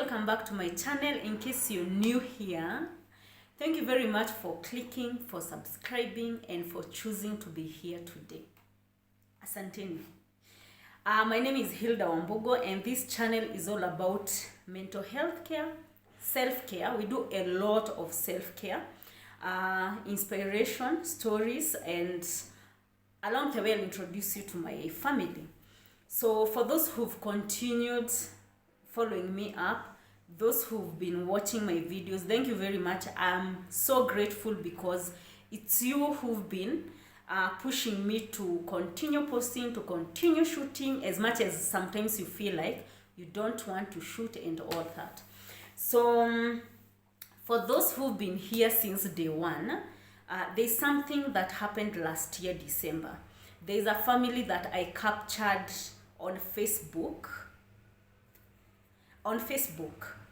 welcome back to my channel. In case you're new here, thank you very much for clicking, for subscribing, and for choosing to be here today. Asanteni. My name is Hilda and this channel is all about mental health care, self-care. We do a lot of self-care, inspiration, stories, and along the way I'll introduce you to my family. So for those who've continued following me up, those who've been watching my videos, thank you very much. I'm so grateful because it's you who've been pushing me to continue posting, to continue shooting, as much as sometimes you feel like you don't want to shoot and all that. So for those who've been here since day one, there's something that happened last year December. There's a family that I captured on Facebook,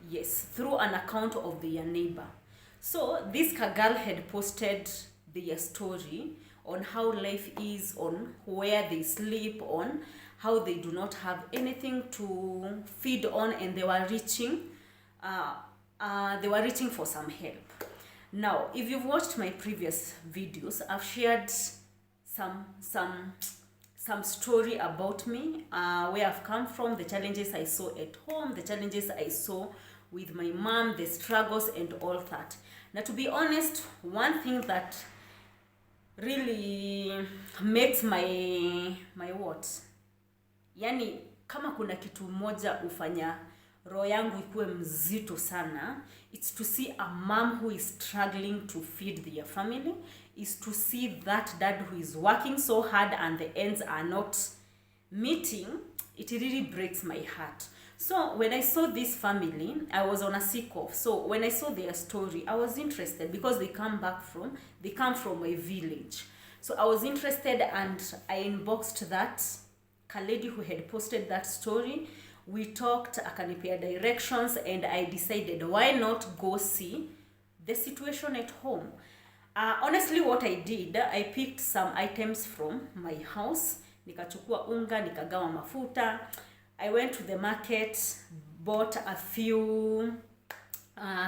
yes, through an account of their neighbor. So this girl had posted their story on how life is, on where they sleep, on how they do not have anything to feed on, and they were reaching for some help. Now, if you've watched my previous videos, I've shared some story about me, where I've come from, the challenges I saw at home, the challenges I saw with my mom, the struggles and all that. Now, to be honest, one thing that really makes my what, yani kama kuna kitu moja ufanya roho yangu ikuwe mzito sana, it's to see a mom who is struggling to feed their family, is to see that dad who is working so hard and the ends are not meeting. It really breaks my heart. So when I saw this family, I was on a sick off. So when I saw their story, I was interested because they come from a village. So I was interested and I inboxed that lady who had posted that story. We talked, akanipea directions, and I decided why not go see the situation at home. Honestly, what I did, I picked some items from my house. Nikachukua unga, nikagawa mafuta. I went to the market, bought a few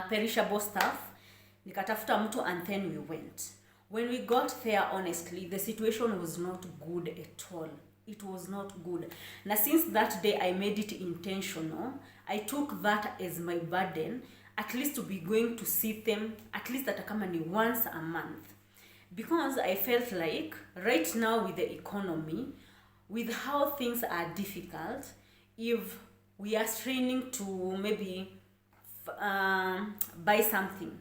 perishable stuff. Nikatafuta mtu, and then we went. When we got there, honestly, the situation was not good at all. It was not good. Now, since that day, I made it intentional. I took that as my burden, at least to be going to see them, at least at kama ni once a month. Because I felt like right now with the economy, with how things are difficult, if we are straining to maybe buy something,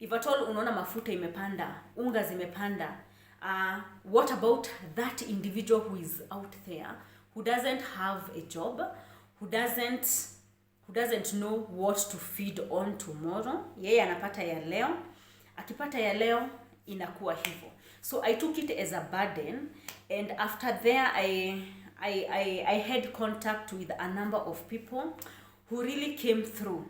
if at all unaona mafuta imepanda, unga zimepanda, what about that individual who is out there, who doesn't have a job, who doesn't know what to feed on tomorrow? Yeye anapata ya leo, akipata ya leo inakuwa hivyo. So I took it as a burden, and after there I had contact with a number of people who really came through,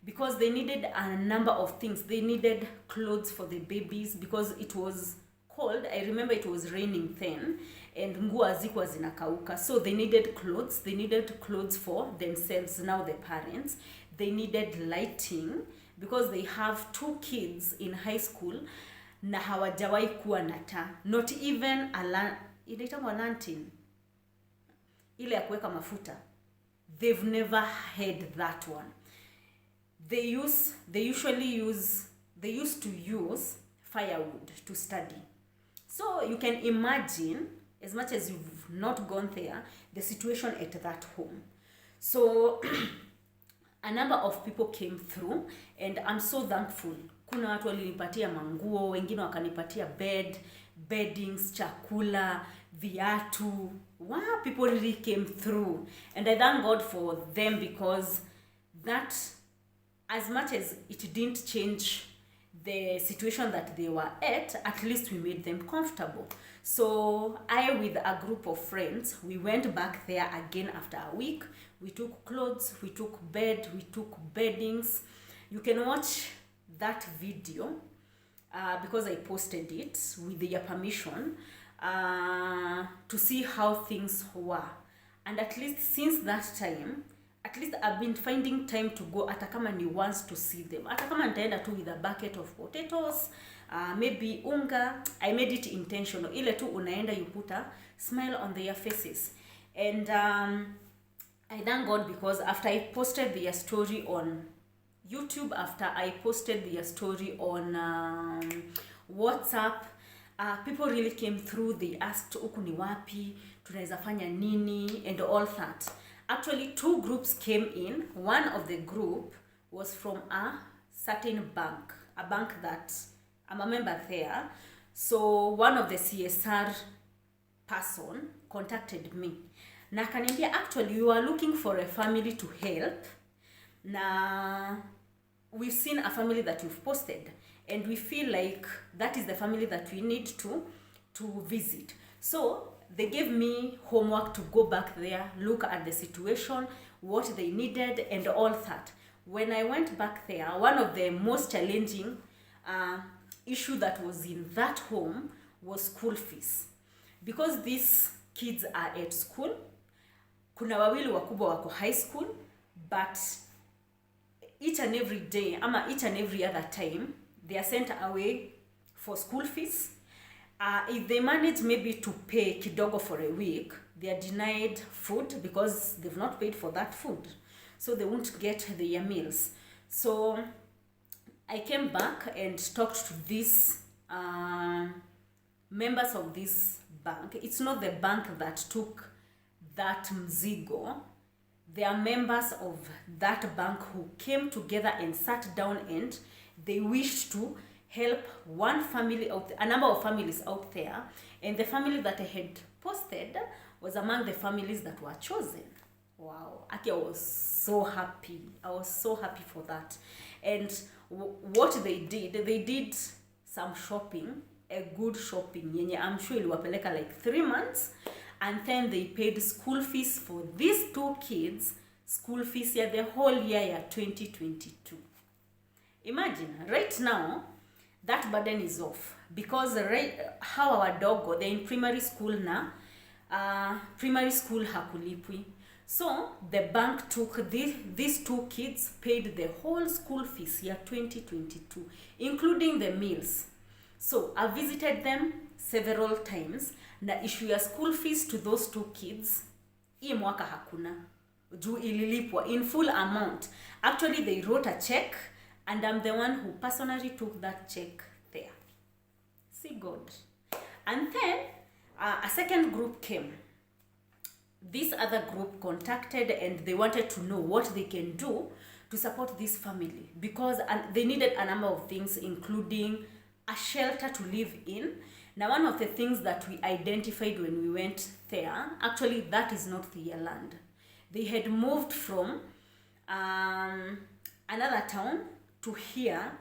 because they needed a number of things. They needed clothes for the babies because it was cold. I remember it was raining then, and nguo hazikuwa zinakauka. So they needed clothes. They needed clothes for themselves, now the parents. They needed lighting because they have 2 kids in high school na hawajawahi kuwa na taa. Not even inaitwa lantern ile ya kuweka mafuta. They've never had that one. They used to use firewood to study. So you can imagine, as much as you've not gone there, the situation at that home. So a number of people came through, and I'm so thankful. Kuna watu walinipatia manguo, wengine wakanipatia beddings, chakula, viatu. Wow, people really came through, and I thank God for them, because that, as much as it didn't change the situation that they were at least we made them comfortable. So I, with a group of friends, we went back there again after a week. We took clothes, we took bed, we took beddings. You can watch that video because I posted it with their permission, to see how things were. And at least since that time, at least I've been finding time to go hata kama ni once to see them, hata kama nitaenda tu with a bucket of potatoes, maybe unga. I made it intentional, ile tu unaenda, you put a smile on their faces. And I thank God, because after I posted their story on YouTube, after I posted their story on WhatsApp, people really came through. They asked, huku ni wapi, tunaweza fanya nini, and all that. Actually, 2 groups came in. One of the group was from a certain bank, a bank that I'm a member there. So one of the CSR person contacted me. Na akaniambia, actually you are looking for a family to help. Na we've seen a family that you've posted, and we feel like that is the family that we need to visit. So they gave me homework to go back there, look at the situation, what they needed, and all that. When I went back there, one of the most challenging issue that was in that home was school fees. Because these kids are at school, kuna wawili wakubwa wako high school, but each and every day, ama each and every other time, they are sent away for school fees. If they manage maybe to pay kidogo for a week, they are denied food because they've not paid for that food. So they won't get their meals. So I came back and talked to these members of this bank. It's not the bank that took that mzigo. They are members of that bank who came together and sat down, and they wished to help one family out, a number of families out there, and the family that I had posted was among the families that were chosen. Wow, I was so happy. I was so happy for that. And what they did some shopping, a good shopping. Yenye I'm sure iliwapeleka like 3 months, and then they paid school fees for these 2 kids, school fees ya the whole year 2022. Imagine, right now, that burden is off, because how our dog go, they're in primary school now, primary school hakulipwi. So the bank took these 2 kids, paid the whole school fees year 2022, including the meals. So I visited them several times. Na issue ya school fees to those 2 kids, hii mwaka hakuna. Juu ililipwa in full amount. Actually, they wrote a check, and I'm the one who personally took that check there. See God. And then a second group came. This other group contacted, and they wanted to know what they can do to support this family, because they needed a number of things, including a shelter to live in. Now, one of the things that we identified when we went there, actually that is not their land. They had moved from another town to here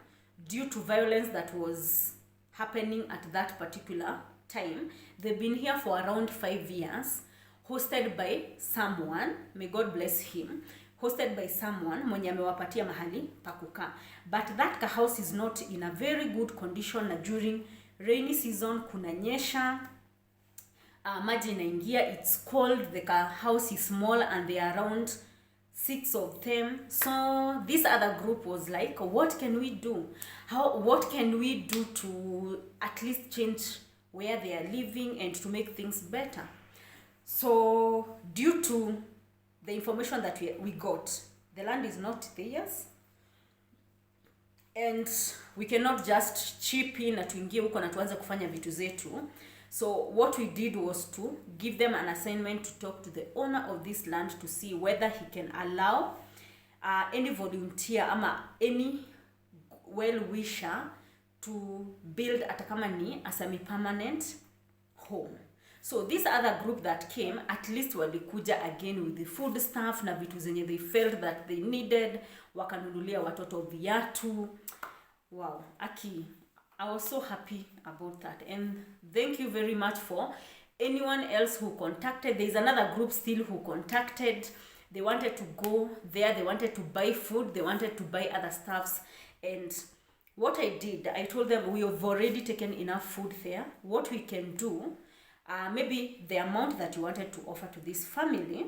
due to violence that was happening at that particular time. They've been here for around 5 years, hosted by someone, may God bless him, hosted by someone mwenye amewapatia mahali pa kukaa. But that house is not in a very good condition, na during rainy season kunanyesha, maji inaingia, it's cold, the house is small, and they are around 6 of them. So this other group was like, what can we do? What can we do to at least change where they are living and to make things better? So due to the information that we got, the land is not theirs, and we cannot just chip in na tuingie huko na tuanze kufanya vitu zetu. So what we did was to give them an assignment to talk to the owner of this land to see whether he can allow any volunteer ama any well-wisher to build atakama ni a semi-permanent home. So this other group that came, at least walikuja again with the food stuff na vitu zenye they felt that they needed, wakanunulia watoto viatu. Wow, Aki, I was so happy about that, and thank you very much for anyone else who contacted. There's another group still who contacted. They wanted to go there, they wanted to buy food, they wanted to buy other stuffs. And what I did, I told them we have already taken enough food there. What we can do, maybe the amount that you wanted to offer to this family,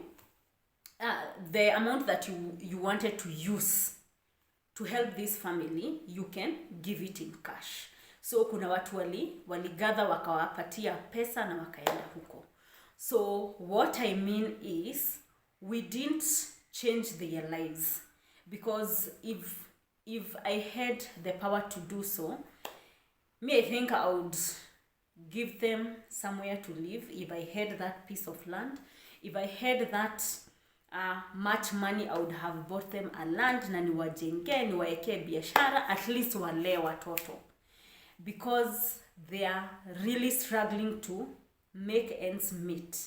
the amount that you wanted to use to help this family, you can give it in cash. So kuna watu waligather wakawapatia pesa na wakaenda huko. So what I mean is, we didn't change their lives, because if I had the power to do so, me, I think I would give them somewhere to live. If I had that piece of land, if I had that much money, I would have bought them a land na niwajenge, niwaekee biashara, at least walee watoto, because they are really struggling to make ends meet.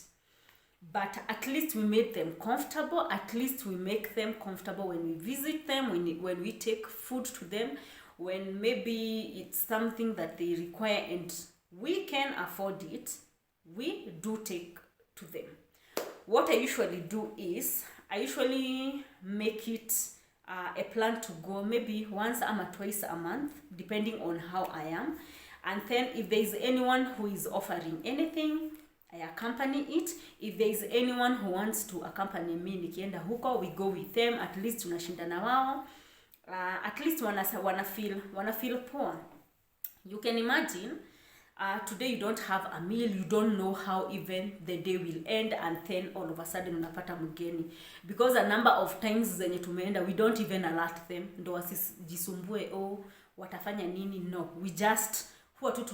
But at least we made them comfortable. At least we make them comfortable when we visit them, when we take food to them, when maybe it's something that they require and we can afford it, we do take to them. What I usually do is, I usually make it a plan to go maybe once or twice a month, depending on how I am. And then if there is anyone who is offering anything, I accompany it. If there is anyone who wants to accompany me nikienda huko, we go with them. At least tunashinda na wao. At least wanna feel poor. You can imagine, today you don't have a meal, you don't know how even the day will end, and then all of a sudden unapata mgeni. Because a number of times zenye tumeenda, we don't even alert them, ndo wasijisumbue watafanya nini. No, we just huwa tu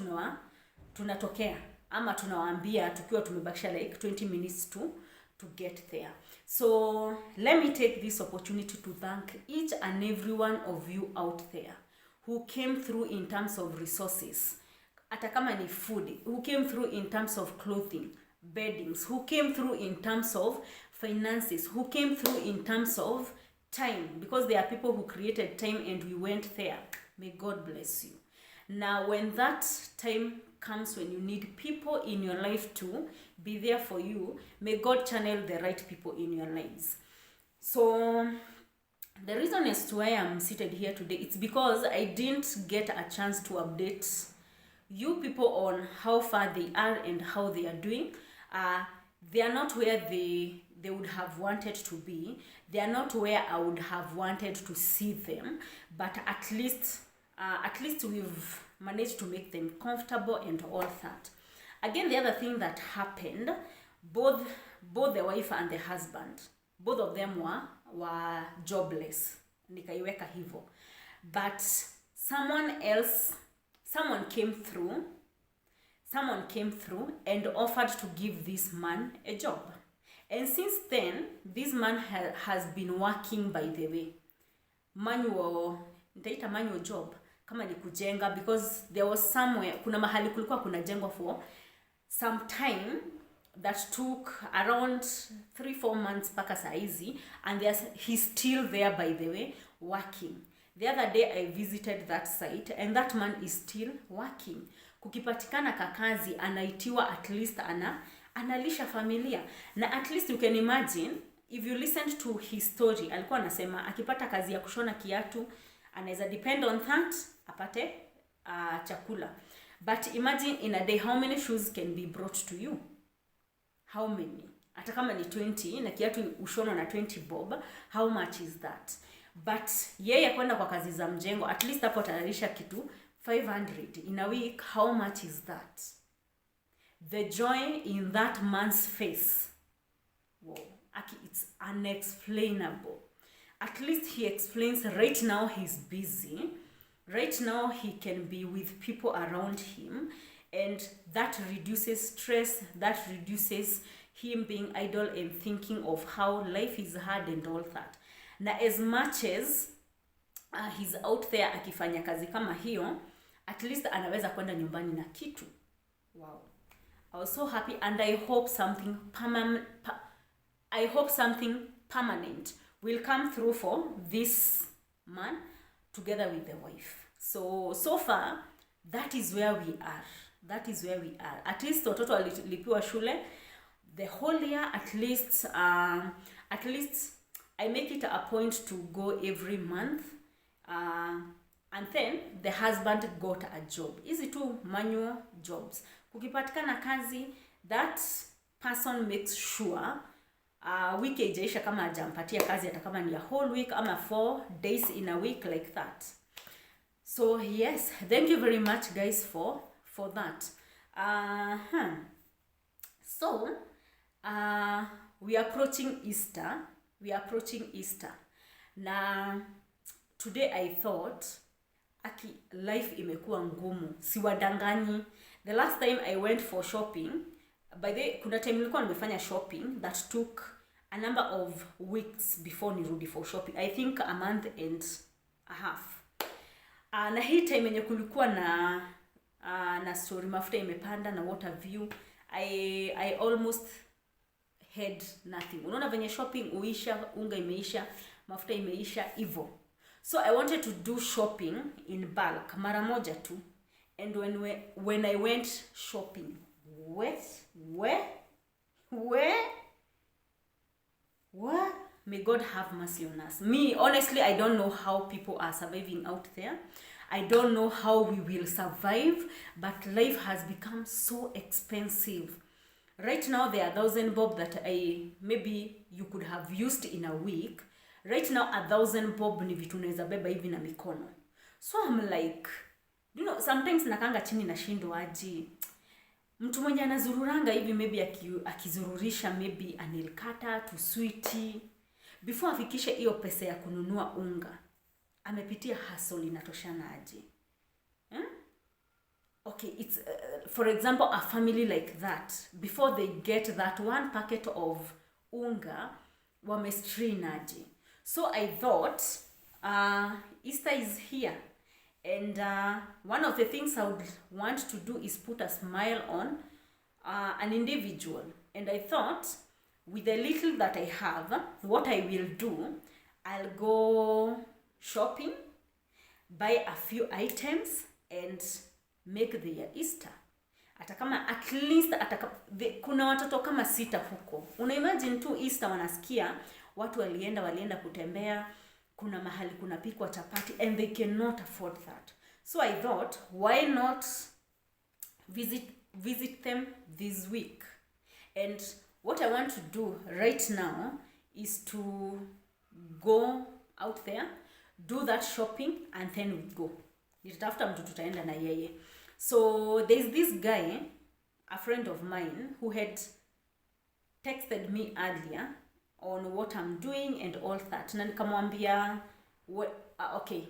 tunatokea ama tunawaambia tukiwa tumebakisha like 20 minutes to get there. So let me take this opportunity to thank each and every one of you out there who came through in terms of resources, hata kama ni food, who came through in terms of clothing, beddings, who came through in terms of finances, who came through in terms of time, because there are people who created time and we went there. May God bless you. Now when that time comes, when you need people in your life to be there for you, may God channel the right people in your lives. So the reason as to why I'm seated here today, it's because I didn't get a chance to update you people on how far they are and how they are doing. They are not where they would have wanted to be. They are not where I would have wanted to see them, but at least we've managed to make them comfortable and all that. Again, the other thing that happened, both the wife and the husband, both of them were jobless, nikaiweka hivyo. But someone came through and offered to give this man a job. And since then, this man has been working, by the way, manual job, kama ni kujenga, because there was somewhere, kuna mahali kulikuwa kuna jengo for some time that took around 3-4 months paka saizi, and he's still there, by the way, working. The other day I visited that site and that man is still working. Kukipatikana kakazi, anaitiwa, at least analisha familia. Na at least you can imagine, if you listen to his story, alikuwa anasema akipata kazi ya kushona kiatu, anaweza depend on that apate chakula. But imagine in a day, how many shoes can be brought to you? How many? Hata kama ni 20 na kiatu ushona na 20 bob, how much is that? But yeye kwenda kwa kazi za mjengo, at least hapo atalisha kitu 500 in a week. How much is that? The joy in that man's face, wow, it's unexplainable. At least he explains right now he's busy. Right now he can be with people around him, and that reduces stress, that reduces him being idle and thinking of how life is hard and all that. Na as much as he's out there akifanya kazi kama hiyo, at least anaweza kwenda nyumbani na kitu. Wow. I was so happy, and I hope something permanent will come through for this man together with the wife. So far, that is where we are. At least watoto walipiwa shule the whole year. At least I make it a point to go every month. And then the husband got a job. Easy to manual jobs. Kukipatikana kazi, that person makes sure week haijaisha kama hajampatia kazi, hata kama ni a whole week ama 4 days in a week like that. So yes, thank you very much guys for that. So we are approaching Easter. Na today I thought life imekuwa ngumu, siwadanganyi. The last time I went for shopping, by the kuna time nilikuwa nimefanya shopping that took a number of weeks before nirudi for shopping. I think a month and a half. Na hii time yenye kulikuwa na story mafuta imepanda na water view, I almost had nothing. Unaona venye shopping uisha, unga imeisha, mafuta imeisha hivyo. So I wanted to do shopping in bulk mara moja tu. And when I went shopping, where? May God have mercy on us. Me, honestly, I don't know how people are surviving out there. I don't know how we will survive, but life has become so expensive. Right now, there are 1,000 bob that maybe you could have used in a week. Right now, 1,000 bob ni vitu unaweza beba hivi na mikono. So I'm like, you know, sometimes nakanga chini na shindo aji. Mtu mwenye anazururanga hivi maybe akizururisha maybe anilkata to sweetie. Before afikishe hiyo pesa ya kununua unga, amepitia hustle inatoshana aje. Okay, it's for example a family like that, before they get that one packet of unga, wamestrain aje. So I thought Easter is here, and one of the things I would want to do is put a smile on an individual. And I thought, with the little that I have, what I will do, I'll go shopping, buy a few items, and make their Easter. Atakama at least kuna watoto kama 6 huko. Una imagine tu Easter wanasikia watu walienda kutembea, kuna mahali kuna pikwa chapati, and they cannot afford that. So I thought, why not visit them this week? And what I want to do right now is to go out there, do that shopping, and then we go. Nitatafuta mtu tutaenda na yeye. So there's this guy, a friend of mine, who had texted me earlier on what I'm doing and all that. Na nikamwambia okay,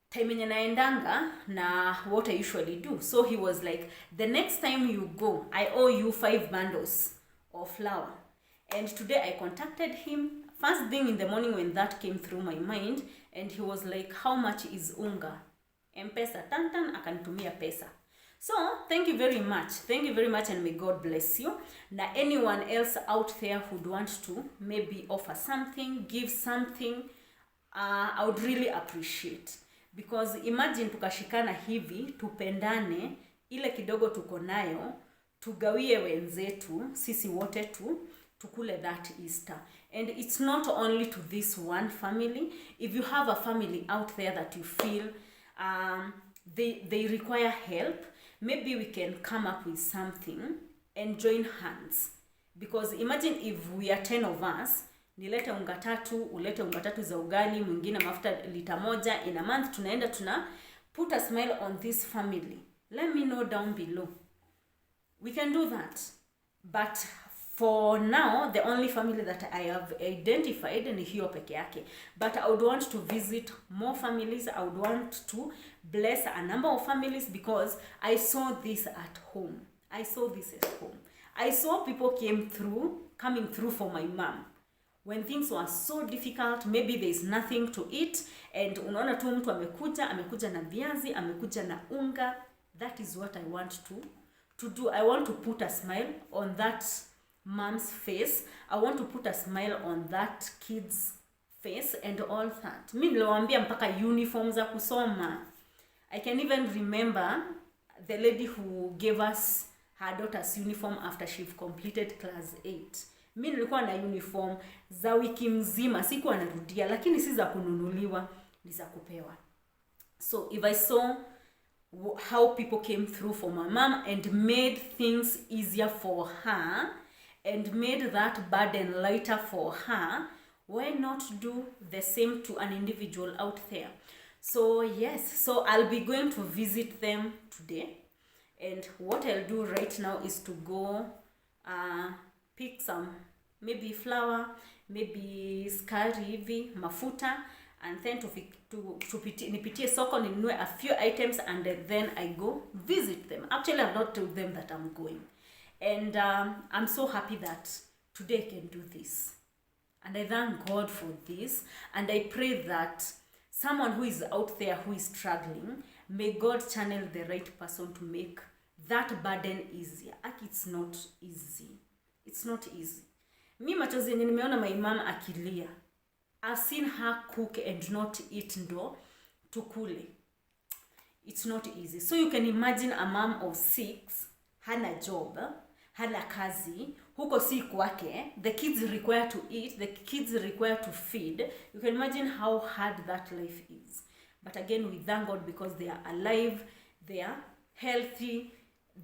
time yenye naendanga na what I usually do. So he was like, the next time you go, I owe you 5 bundles of flour. And today I contacted him first thing in the morning when that came through my mind, and he was like, how much is unga? M-Pesa, tantan akanitumia pesa. So thank you very much, and may God bless you. Na anyone else out there who'd want to maybe offer something, give something, I would really appreciate. Because imagine tukashikana hivi, tupendane, ile kidogo tuko nayo, tugawie wenzetu, sisi wote tukule that Easter. And it's not only to this one family. If you have a family out there that you feel they require help, maybe we can come up with something and join hands. Because imagine if we are 10 of us, nilete unga 3, ulete unga 3 za ugali, mwingine mafuta lita 1, in a month tuna put a smile on this family. Let me know down below. We can do that. But for now, the only family that I have identified ni hiyo peke yake. But I would want to visit more families. I would want to bless a number of families, because I saw this at home. I saw people coming through for my mom. When things were so difficult, maybe there is nothing to eat, and unaona tu mtu amekuja na viazi, amekuja na unga. That is what I want to do. I want to put a smile on that mom's face. I want to put a smile on that kid's face and all that. Mimi niliwaambia mpaka uniform za kusoma. I can even remember the lady who gave us her daughter's uniform after she completed class 8. Mimi nilikuwa na uniform za wiki mzima, sikuwa narudia, lakini si za kununuliwa, ni za kupewa. So if I saw how people came through for my mom and made things easier for her, and made that burden lighter for her, why not do the same to an individual out there? So yes, so I'll be going to visit them today, and what I'll do right now is to go pick some maybe flour, maybe skari hivi, mafuta, and then nipitie soko ninunue a few items, and then I go visit them. Actually, I've not told them that I'm going, and I'm so happy that today I can do this, and I thank God for this, and I pray that someone who is out there who is struggling, may God channel the right person to make that burden easier. It's not easy. It's not easy. Mi machozi yenye nimeona my mom akilia, I've seen her cook and not eat ndo tukule. It's not easy. So you can imagine a mom of 6, hana job, hana kazi, huko si kwake, the kids require to eat, the kids require to feed. You can imagine how hard that life is. But again, we thank God because they are alive, they are healthy,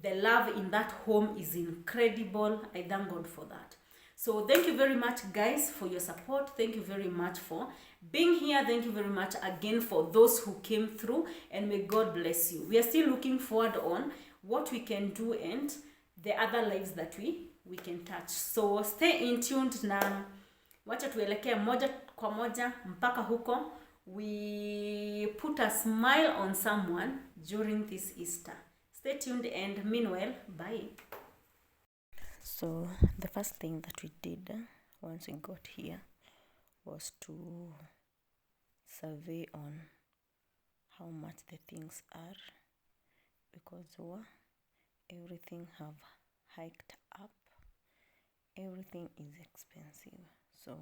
the love in that home is incredible. I thank God for that. So thank you very much, guys, for your support. Thank you very much for being here. Thank you very much again for those who came through, and may God bless you. We are still looking forward on what we can do and the other lives that we can touch. So stay in tuned, na wacha tuelekea moja kwa moja mpaka huko. We put a smile on someone during this Easter. Stay tuned, and meanwhile, bye. So the first thing that we did once we got here was to survey on how much the things are, because everything have hiked up, everything is expensive. So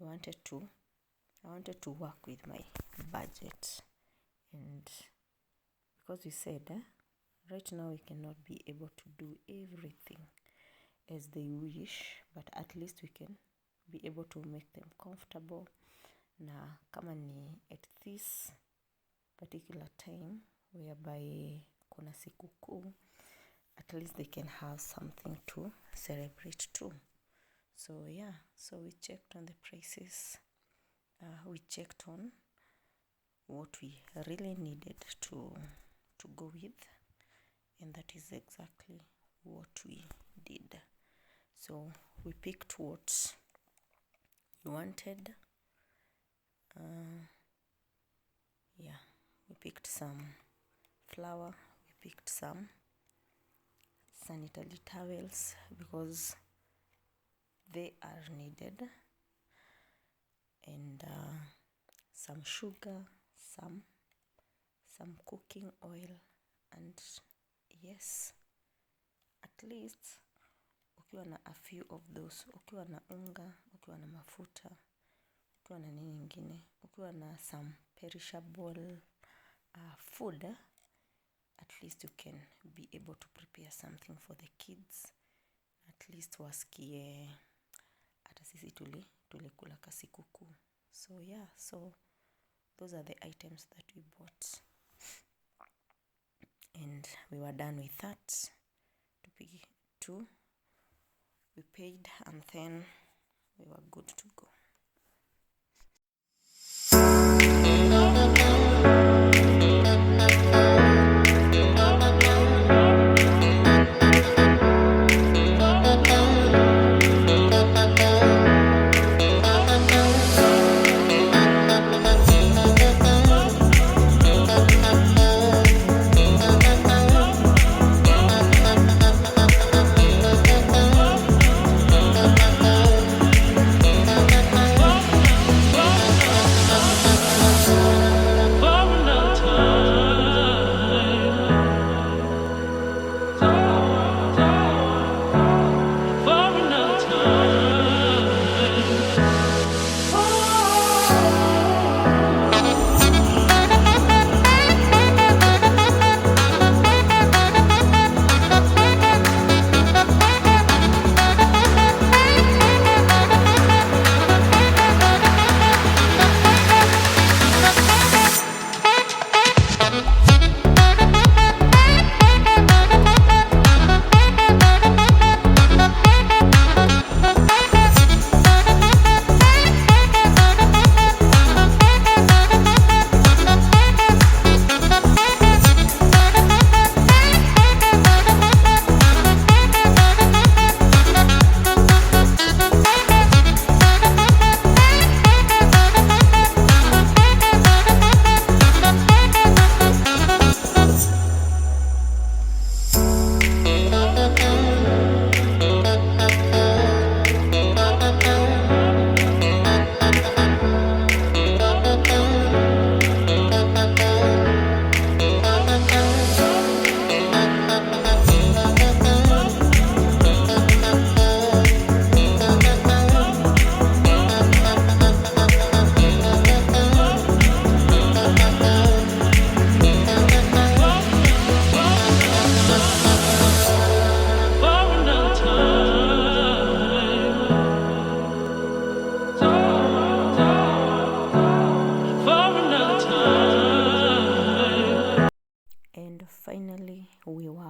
I wanted to work with my budget, and because we said right now we cannot be able to do everything as they wish, but at least we can be able to make them comfortable. Na kama ni at this particular time whereby kuna sikukuu, at least they can have something to celebrate too. So yeah, so we checked on the prices, we checked on what we really needed to go with, and that is exactly what we did. So we picked what we wanted. We picked some flour, we picked some sanitary towels because they are needed, and some sugar, some cooking oil, and yes, at least ukiwa na a few of those, ukiwa na unga, ukiwa na mafuta, ukiwa na nini nyingine, ukiwa na some perishable food, at least you can be able to prepare something for the kids. At least wasikie hata sisi tulikula kasikuku. So yeah, so those are the items that we bought, and we were done with that. We paid, and then we were good to go.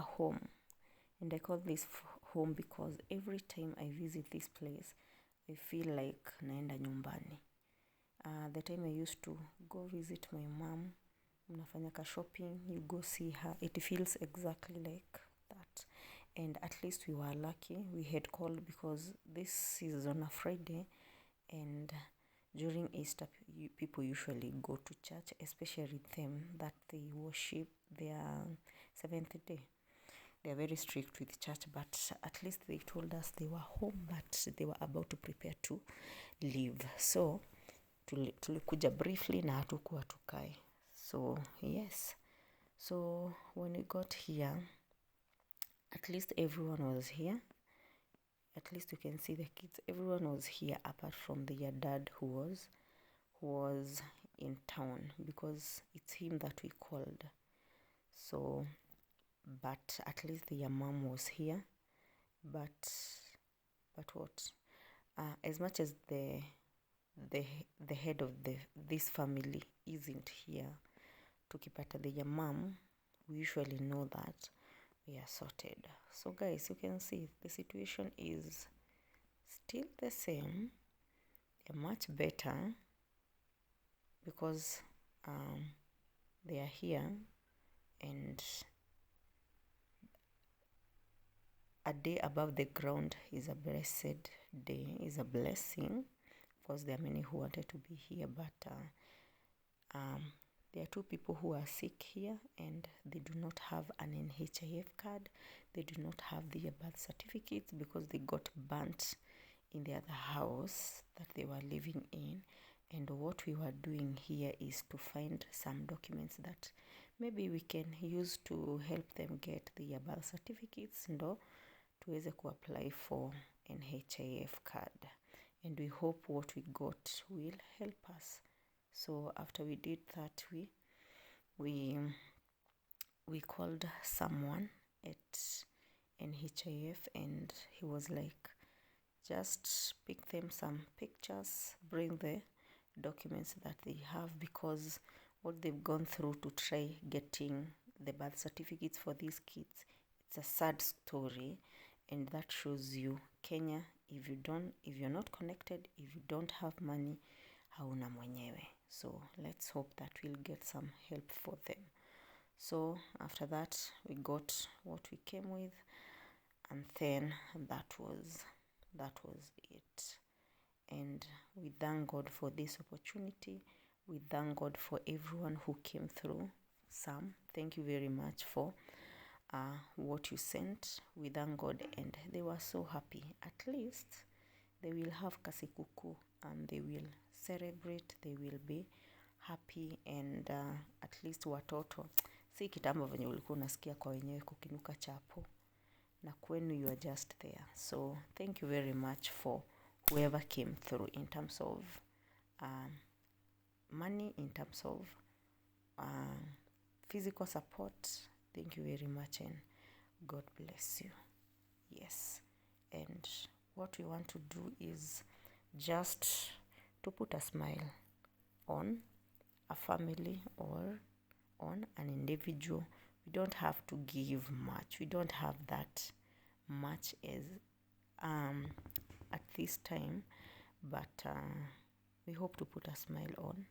home. And I call this home because every time I visit this place, I feel like naenda nyumbani. The time I used to go visit my mom, mnafanya ka shopping, you go see her, it feels exactly like that. And at least we were lucky, we had called because this is on a Friday, and during Easter people usually go to church, especially them that they worship their seventh day. They are very strict with church, but at least they told us they were home, but they were about to prepare to leave. So tulikuja briefly na hatukuwa tukae. So yes, so when we got here, at least everyone was here. At least you can see the kids, everyone was here apart from their dad who was in town, because it's him that we called. So but at least their mom was here. But what, as much as the head of this family isn't here, tukipata their mom, we usually know that we are sorted. So guys, you can see the situation is still the same. They're much better because they are here, and a day above the ground is a blessed day, is a blessing. Of course, there are many who wanted to be here, but there are two people who are sick here, and they do not have an NHIF card. They do not have their birth certificates because they got burnt in the other house that they were living in. And what we were doing here is to find some documents that maybe we can use to help them get their birth certificates, ndo tuweze kuapply for NHIF card. And we hope what we got will help us. So after we did that, we called someone at NHIF, and he was like, just pick them some pictures, bring the documents that they have, because what they've gone through to try getting the birth certificates for these kids, it's a sad story. And that shows you Kenya, if you're not connected, if you don't have money, hauna mwenyewe. So let's hope that we'll get some help for them. So after that, we got what we came with, and then that was it. And we thank God for this opportunity. We thank God for everyone who came through. Sam, thank you very much for what you sent. We thank God, and they were so happy. At least they will have kasikuku, and they will celebrate, they will be happy. And at least watoto, si kitambo venye ulikuwa unasikia kwa wenyewe kukinuka chapo, na kwenu you are just there. So thank you very much for whoever came through in terms of money, in terms of physical support. Thank you very much, and God bless you. Yes, and what we want to do is just to put a smile on a family or on an individual. We don't have to give much. We don't have that much as at this time, but we hope to put a smile on